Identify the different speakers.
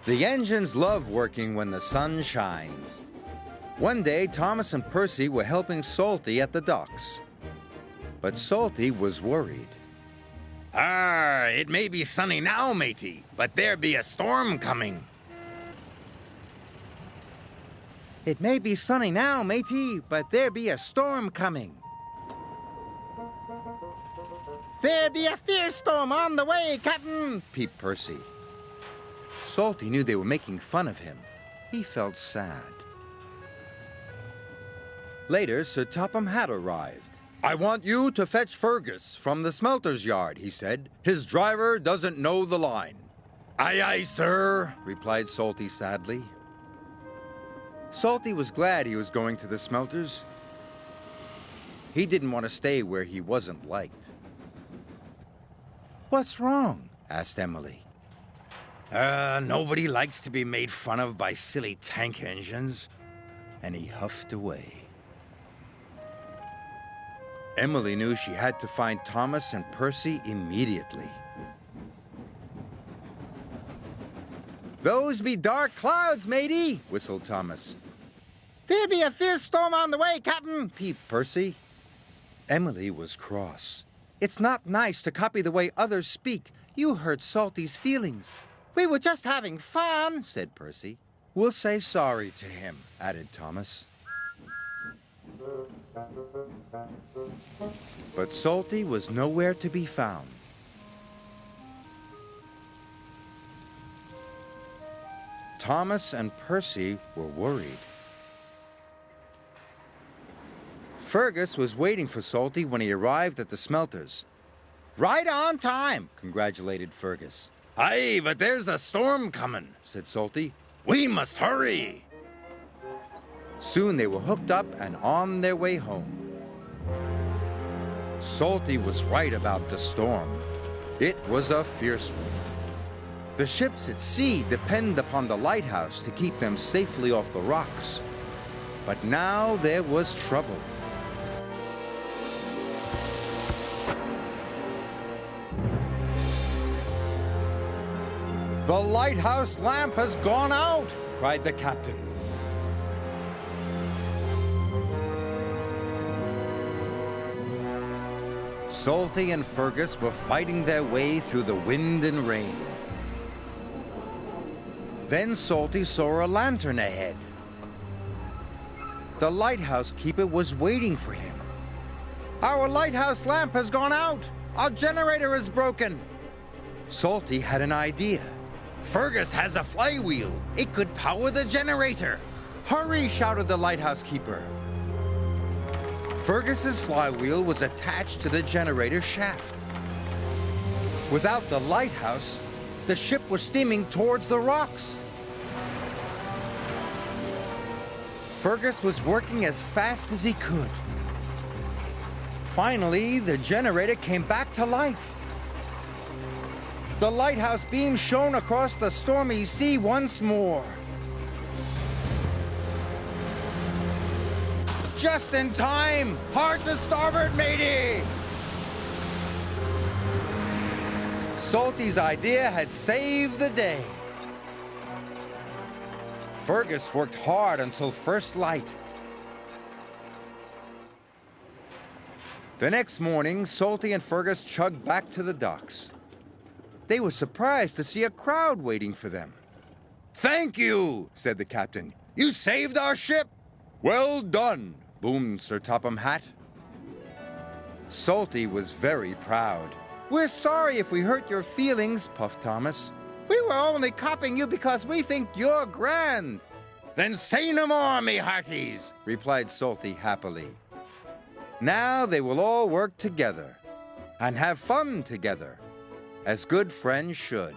Speaker 1: The engines love working when the sun shines. One day, Thomas and Percy were helping Salty at the docks. But Salty was worried.
Speaker 2: It may be sunny now, matey, but there be a storm coming.
Speaker 1: It may be sunny now, matey, but there be a storm coming. There be a fierce storm on the way, Captain, peeped Percy. Salty knew they were making fun of him. He felt sad. Later, Sir Topham Hatt arrived. "I want you to fetch Fergus from the smelter's yard," he said. "His driver doesn't know the line."
Speaker 2: Aye, aye, sir,
Speaker 1: replied Salty sadly. Salty was glad he was going to the smelters. He didn't want to stay where he wasn't liked. "What's wrong?" asked Emily.
Speaker 2: Nobody likes to be made fun of by silly tank engines.
Speaker 1: And he huffed away. Emily knew she had to find Thomas and Percy immediately. "Those be dark clouds, matey," whistled Thomas. "There be a fierce storm on the way, Captain," peeped Percy. Emily was cross. "It's not nice to copy the way others speak. You hurt Salty's feelings." "We were just having fun," said Percy. "We'll say sorry to him," added Thomas. But Salty was nowhere to be found. Thomas and Percy were worried. Fergus was waiting for Salty when he arrived at the smelters. "Right on time," congratulated Fergus.
Speaker 2: "Aye, but there's a storm coming,"
Speaker 1: said Salty.
Speaker 2: "We must hurry."
Speaker 1: Soon they were hooked up and on their way home. Salty was right about the storm. It was a fierce one. The ships at sea depend upon the lighthouse to keep them safely off the rocks. But now there was trouble. "The lighthouse lamp has gone out!" cried the captain. Salty and Fergus were fighting their way through the wind and rain. Then Salty saw a lantern ahead. The lighthouse keeper was waiting for him. "Our lighthouse lamp has gone out! Our generator is broken!" Salty had an idea.
Speaker 2: "Fergus has a flywheel. It could power the generator."
Speaker 1: "Hurry!" shouted the lighthouse keeper. Fergus's flywheel was attached to the generator shaft. Without the lighthouse, the ship was steaming towards the rocks. Fergus was working as fast as he could. Finally, the generator came back to life. The lighthouse beam shone across the stormy sea once more. "Just in time! Hard to starboard, matey!" Salty's idea had saved the day. Fergus worked hard until first light. The next morning, Salty and Fergus chugged back to the docks. They were surprised to see a crowd waiting for them.
Speaker 2: "Thank you,"
Speaker 1: said the captain.
Speaker 2: "You saved our ship."
Speaker 1: "Well done," boomed Sir Topham Hatt. Salty was very proud. "We're sorry if we hurt your feelings," puffed Thomas. "We were only copying you because we think you're grand."
Speaker 2: "Then say no more, me hearties,"
Speaker 1: replied Salty happily. Now they will all work together and have fun together, as good friends should.